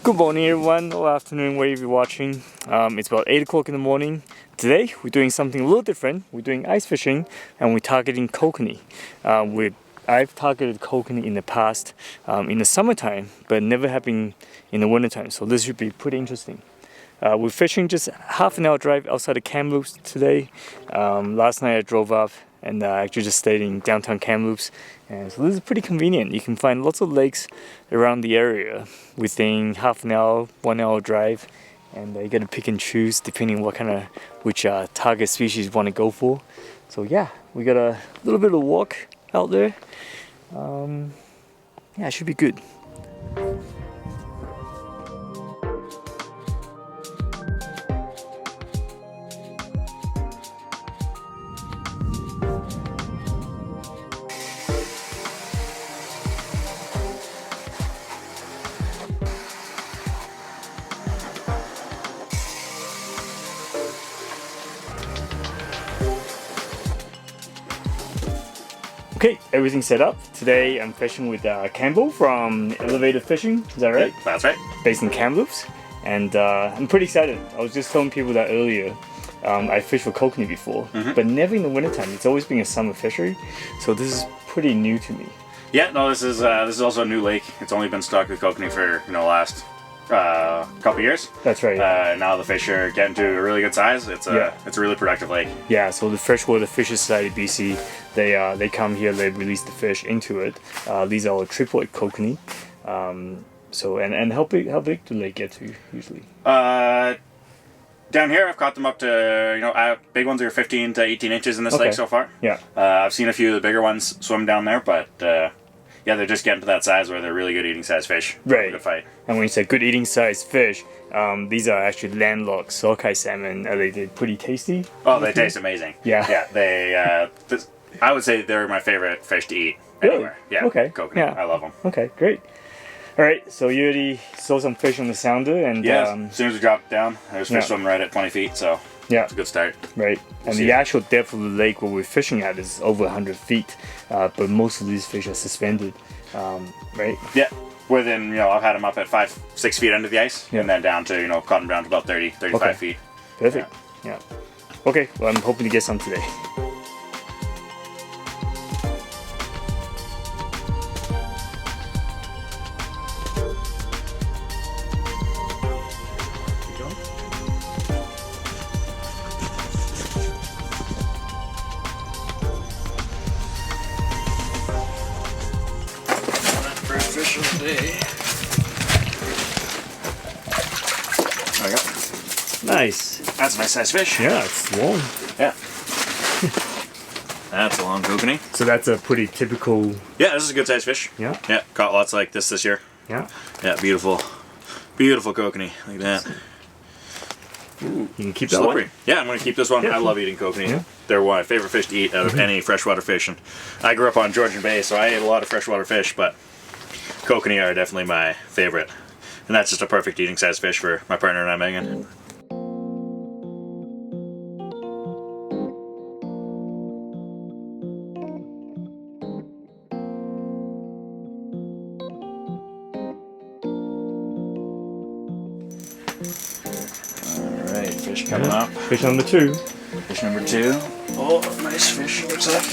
Good morning everyone, or afternoon, wherever you're watching. It's about 8 o'clock in the morning. Today we're doing something a little different. We're doing ice fishing and we're targeting kokanee. I've targeted kokanee in the past in the summertime, but never happened in the wintertime, so this should be pretty interesting. We're fishing just half an hour drive outside of Kamloops today. Last night I drove up and actually just stayed in downtown Kamloops, and so this is pretty convenient. You can find lots of lakes around the area within half an hour, 1 hour drive, and you gotta pick and choose depending on which target species you want to go for. So yeah, we got a little bit of walk out there. Yeah, it should be good. Okay, everything's set up. Today I'm fishing with Campbell from Elevated Fishing, is that right? That's right. Based in Kamloops, and I'm pretty excited. I was just telling people that earlier. I fished for kokanee before, but never in the wintertime. It's always been a summer fishery, so this is pretty new to me. Yeah, no, this is also a new lake. It's only been stocked with kokanee for last couple years. That's right. Now the fish are getting to a really good size. It's a really productive lake. Yeah, so the Freshwater Fisher Society BC, they come here, they release the fish into it. These are triploid kokanee. So and how big do they get to usually? Down here I've caught them up to big ones are 15 to 18 inches in this lake so far. Yeah. I've seen a few of the bigger ones swim down there, but yeah, they're just getting to that size where they're really good eating size fish. Right. To fight. And when you say good eating size fish, these are actually landlocked sockeye salmon. Are they pretty tasty? Oh, they taste amazing. Yeah. Yeah, they. I would say they're my favorite fish to eat anywhere. Really? Yeah. Okay. Kokanee. Yeah. I love them. Okay, great. All right, so you already saw some fish on the sounder, and yeah, as soon as we dropped down, there's fish swimming right at 20 feet, so yeah, it's a good start. Right, and the actual depth of the lake where we're fishing at is over 100 feet, but most of these fish are suspended, right? Yeah, within, I've had them up at 5-6 feet under the ice, and then down to, caught them down to about 30-35 feet. Perfect, yeah. Okay, well, I'm hoping to get some today. Fish of the day. There we go. Nice. That's a nice size fish. Yeah, it's long. Yeah. That's a long kokanee. So that's a pretty typical... Yeah, this is a good size fish. Yeah? Yeah, caught lots like this year. Yeah? Yeah, beautiful. Beautiful kokanee. Like that. Ooh, you can keep that Slippery. one? Yeah, I'm going to keep this one. Yeah. I love eating kokanee. Yeah. They're one of my favorite fish to eat out of any freshwater fish. And I grew up on Georgian Bay, so I ate a lot of freshwater fish, but kokanee are definitely my favorite. And that's just a perfect eating size fish for my partner and I, Megan. Alright, fish coming up. Fish number 2. Fish number 2. Oh, nice fish, looks like.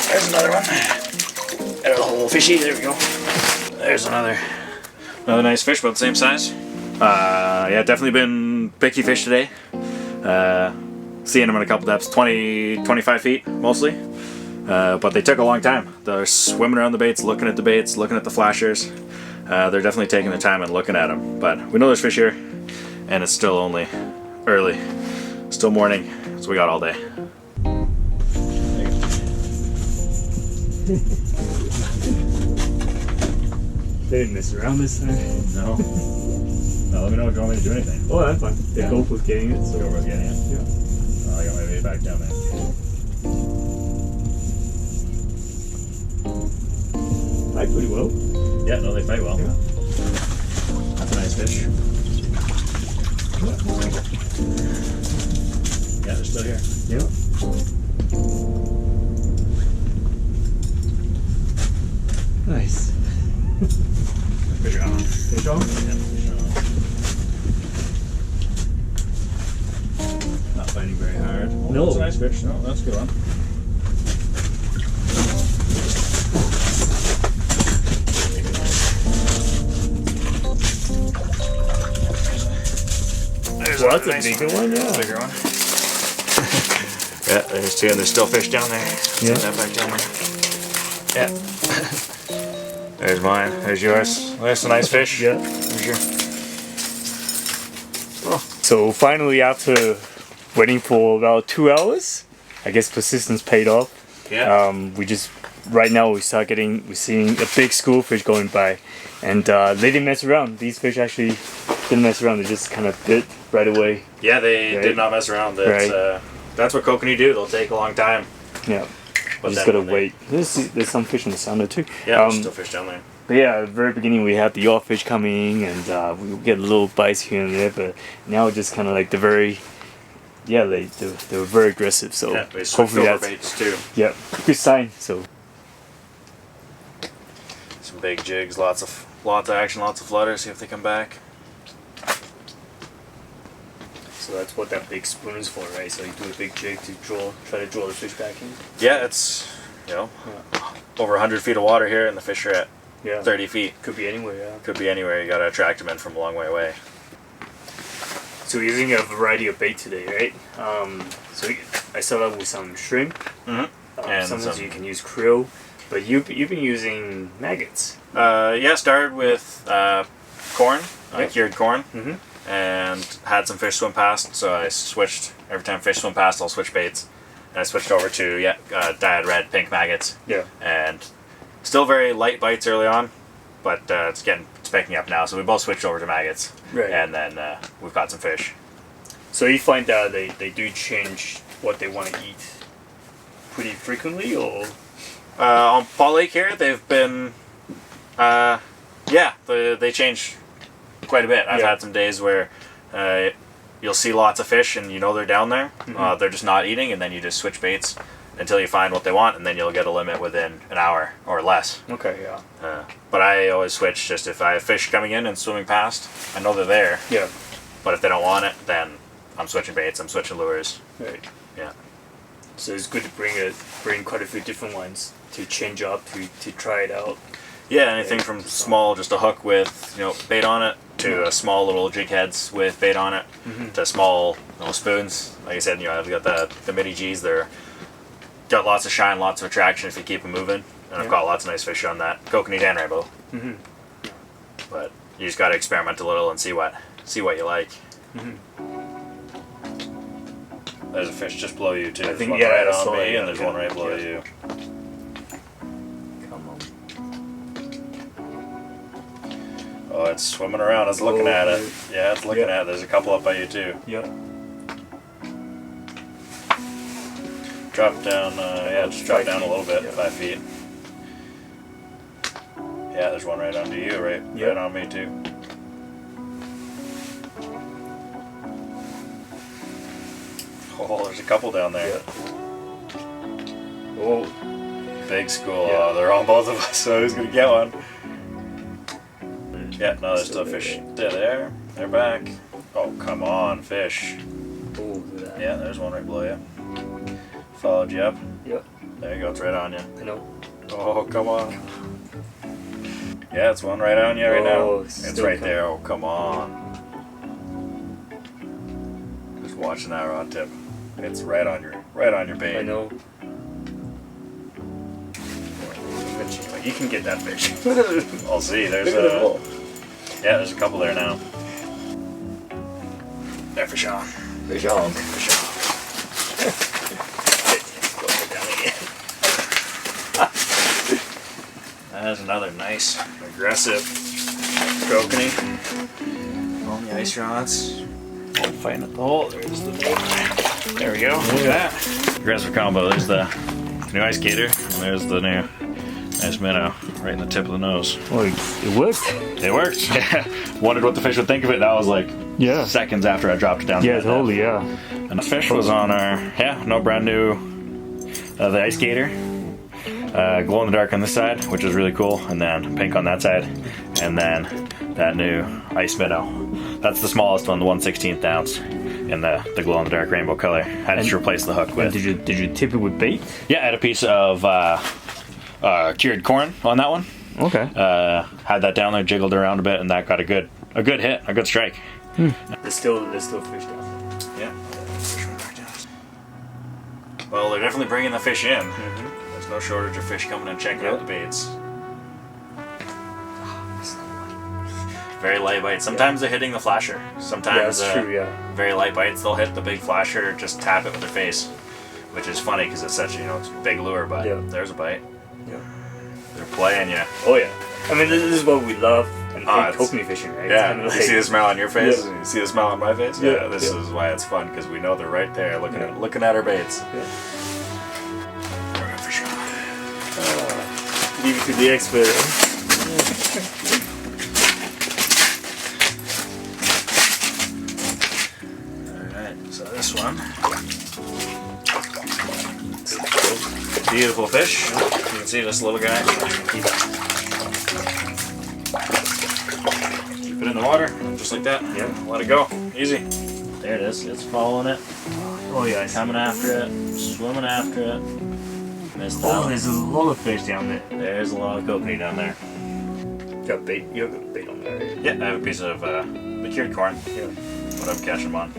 There's another one. There's a whole fishy, there we go. There's another nice fish, about the same size. Yeah, definitely been picky fish today. Seeing them in a couple depths, 20-25 feet mostly. But they took a long time. They're swimming around the baits, looking at the baits, looking at the flashers. They're definitely taking their time and looking at them. But we know there's fish here, and it's still only early. Still morning, so we got all day. They didn't mess around this time. No. No, let me know if you want me to do anything. Oh, that's fine. They're both was getting it, so... Both getting it? Yeah. I got my way back down there. Fight pretty well. Yeah, no, they fight well. Yeah. That's a nice fish. Yeah, they're still here. Yeah. Nice. Fish on. Fish on? Yeah, fish on. Not biting very hard. Oh, No. That's a nice fish. No, that's a good one. Well, that's a bigger one, yeah. Bigger one. Yeah, there's two, and there's still fish down there. Yeah. That back down there. Yeah. There's mine. There's yours. That's a nice fish. Yeah. For sure. Oh. So finally, after waiting for about 2 hours, I guess persistence paid off. Yeah. Right now we're seeing a big school fish going by, and they didn't mess around. These fish actually didn't mess around. They just kind of bit right away. Yeah, they did not mess around. That's what kokanee do. They'll take a long time. Yeah. But You just gotta wait. There's some fish in the sounder too. Yeah, there's still fish down there. But yeah, at the very beginning we had the Ealot fish coming, and we would get little bites here and there. But now it's just kind of like they were very aggressive. So Yeah, they switched hopefully over that's baits too. yeah, good sign. So Some big jigs, lots of action, lots of flutters. See if they come back. so that's what that big spoon is for, right? So you do a big jig to try to draw the fish back in. Yeah, it's over 100 feet of water here, and the fish are at 30 feet. Could be anywhere. Yeah. Could be anywhere. You gotta attract them in from a long way away. So we're using a variety of bait today, right? I started out with some shrimp. Mm-hmm. And Sometimes you can use krill, but you've been using maggots. Yeah, started with corn, cured corn, Mm-hmm. and had some fish swim past. So I switched every time fish swim past. I'll switch baits, and I switched over to dyed red pink maggots. Yeah. And still very light bites early on, but it's picking up now. So we both switched over to maggots, Right. and then we've got some fish. So you find that they do change what they want to eat pretty frequently, or On Paul Lake here, they've been, they change quite a bit. I've had some days where you'll see lots of fish and you know they're down there. Mm-hmm. They're just not eating, and then you just switch baits until you find what they want, and then you'll get a limit within an hour or less. okay, yeah, But I always switch just if I have fish coming in and swimming past. I know they're there, yeah, but if they don't want it, then I'm switching baits, I'm switching lures. right. Yeah. So it's good to bring quite a few different ones to change up to try it out. Yeah, anything from small, just a hook with bait on it, to a small little jig heads with bait on it, to small spoons. Like I said, I've got the midi G's. They're got lots of shine, lots of attraction if you keep them moving, and I've got lots of nice fish on that kokanee and rainbow. Mm-hmm. But you just got to experiment a little and see what you like. Mm-hmm. There's a fish just below you too. I There's think one yeah, right I on saw me, it, and there's one right below you. Come on. Oh, it's swimming around. It's looking at it. Yeah, it's looking at it. There's a couple up by you too. Yeah. Drop down. Just drop down a little bit, 5 feet. Yeah, there's one right under you, right on me too. Oh, there's a couple down there. Yeah. Oh. Big school. Yeah. Oh, they're on both of us, so who's gonna get one? Yeah, no, there's still fish. They're there. They're back. Oh, come on, fish. Oh, look at that. Yeah, there's one right below you. Followed you up. Yep. There you go, it's right on you. I know. Oh, come on. Yeah, it's one right on you right now. It's still right there. Oh, come on. Just watching that rod tip. It's right on your bait. I know. You can get that fish. I'll see. There's there's a couple there now. There, fish on. Fish on. Fish on. There's another nice, aggressive kokanee. On the ice rods. Fighting at the hole. There's the bait. There we go. Look at that. Aggressive combo. There's the new educator, and there's the new nice minnow right in the tip of the nose. Oh, it worked. It worked. Wondered what the fish would think of it. That was like seconds after I dropped it down. Yeah, totally. Yeah. And the fish was on our brand new the ice gator. glow in the dark on this side, which is really cool, and then pink on that side, and then that new ice minnow. That's the smallest one, the 1/16 ounce, in the glow in the dark rainbow color. I just replaced the hook with. Did you tip it with bait? Yeah, I had a piece of cured corn on that one. Okay. Had that down there, jiggled around a bit, and that got a good hit, a good strike. There's still fish down there. Yeah. Well, they're definitely bringing the fish in. There's no shortage of fish coming and checking out the baits. Very light bites. Sometimes they're hitting the flasher. Sometimes that's true, yeah. Very light bites. They'll hit the big flasher, just tap it with their face, which is funny because it's such it's a big lure. But there's a bite. Yeah. They're playing you. Oh yeah. I mean, this is what we love and hate it's- Kokanee fishing, right? Yeah, It's kind of you see the smile on your face, Yeah. and you see the smile on my face. Yeah, Yeah, this yeah. is why it's fun because we know they're right there, looking at our baits. Yeah. We're gonna fish on. Leave it to the expert. All right, so this one, beautiful fish. You can see this little guy. Keep it in the water, just like that. Yeah. Let it go, easy. There it is. It's following it. Oh yeah, I see. Coming after it, swimming after it. Missed Oh, out. there's a lot of fish down there. There's a lot of kokanee down there. Got bait. You got bait on there, right? Yeah, I have a piece of the cured corn. Yeah. What I'm catching them on.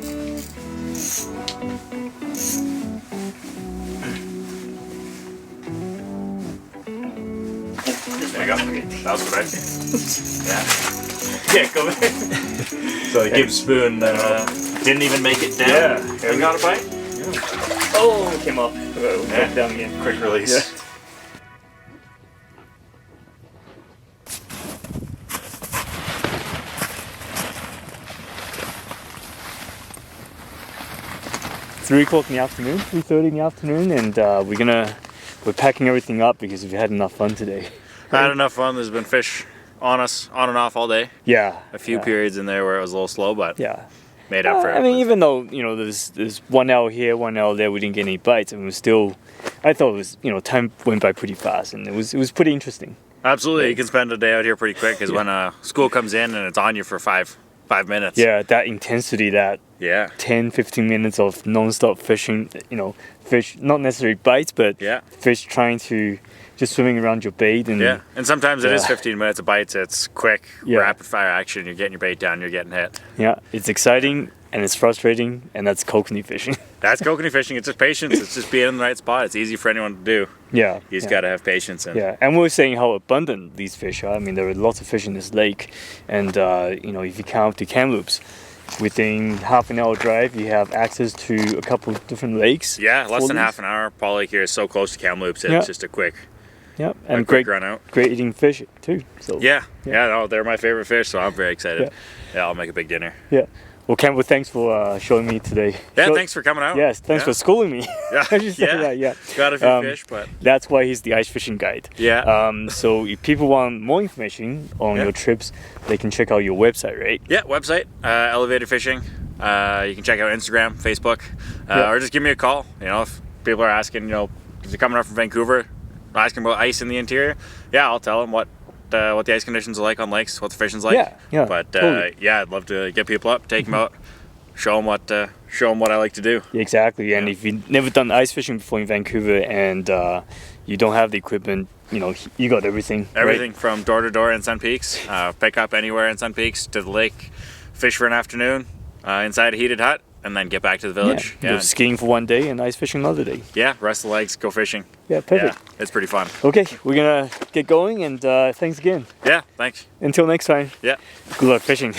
There you go. That was good, right? Yeah. Yeah, go ahead. So the Gibbs spoon didn't even make it down. Yeah. And got a bite. Oh, it came up. We'll Yeah. it down again. Quick release. Yeah. It's 3 o'clock in the afternoon, 3:30 in the afternoon, and we're packing everything up because we've had enough fun today. I had enough fun. There's been fish on us, on and off all day. Yeah. A few yeah, periods in there where it was a little slow, but Yeah. made up for it. I mean, even though there's 1 hour here, 1 hour there, we didn't get any bites, and I thought it was time went by pretty fast, and it was pretty interesting. Absolutely, you can spend a day out here pretty quick because when school comes in and it's on you for five minutes. Yeah, that intensity, that Yeah. 10-15 minutes of non-stop fishing, fish not necessarily bites, but Yeah. fish trying to just swimming around your bait, and Yeah. And sometimes it is Yeah. 15 minutes of bites. It's quick, Yeah. rapid fire action. You're getting your bait down. You're getting hit. yeah, it's exciting and it's frustrating, and that's kokanee fishing. That's kokanee fishing. It's just patience. It's just being in the right spot. It's easy for anyone to do. Yeah, You just yeah. got to have patience. And Yeah, and we were saying how abundant these fish are. I mean, there are lots of fish in this lake, and if you come up to Kamloops, within half an hour drive, you have access to a couple of different lakes. Yeah, less than Fullies. half an hour. Paul Lake here is so close to Kamloops. It's Yeah. just a quick and quick run out. great eating fish too. So Yeah. No, they're my favorite fish, so I'm very excited. Yeah. Yeah, I'll make a big dinner. yeah. Well, Campbell, thanks for showing me today. Yeah, thanks for coming out. Yes, thanks for schooling me. Yeah, I should say yeah. that, yeah. Got a few Um, fish, but That's why he's the ice fishing guide. yeah. So if people want more information on Yeah. your trips, they can check out your website, right? Yeah, website, Elevated Fishing. You can check out Instagram, Facebook, Yeah. or just give me a call. If people are asking, if you're coming up from Vancouver, asking about ice in the interior, yeah, I'll tell them what the ice conditions are like on lakes, what the fishing's like. Yeah, But totally. yeah, I'd love to get people up, take them out, show them what I like to do. Exactly, and Yeah. if you've never done ice fishing before in Vancouver and you don't have the equipment, you got everything. right? Everything from door to door in Sun Peaks, pick up anywhere in Sun Peaks to the lake, fish for an afternoon inside a heated hut, and then get back to the village. Yeah. Go skiing for one day and ice fishing another day. Yeah, rest the legs, go fishing. Yeah, perfect. Yeah, it's pretty fun. Okay, we're gonna get going, and thanks again. Yeah, thanks. Until next time. Yeah. Good luck fishing.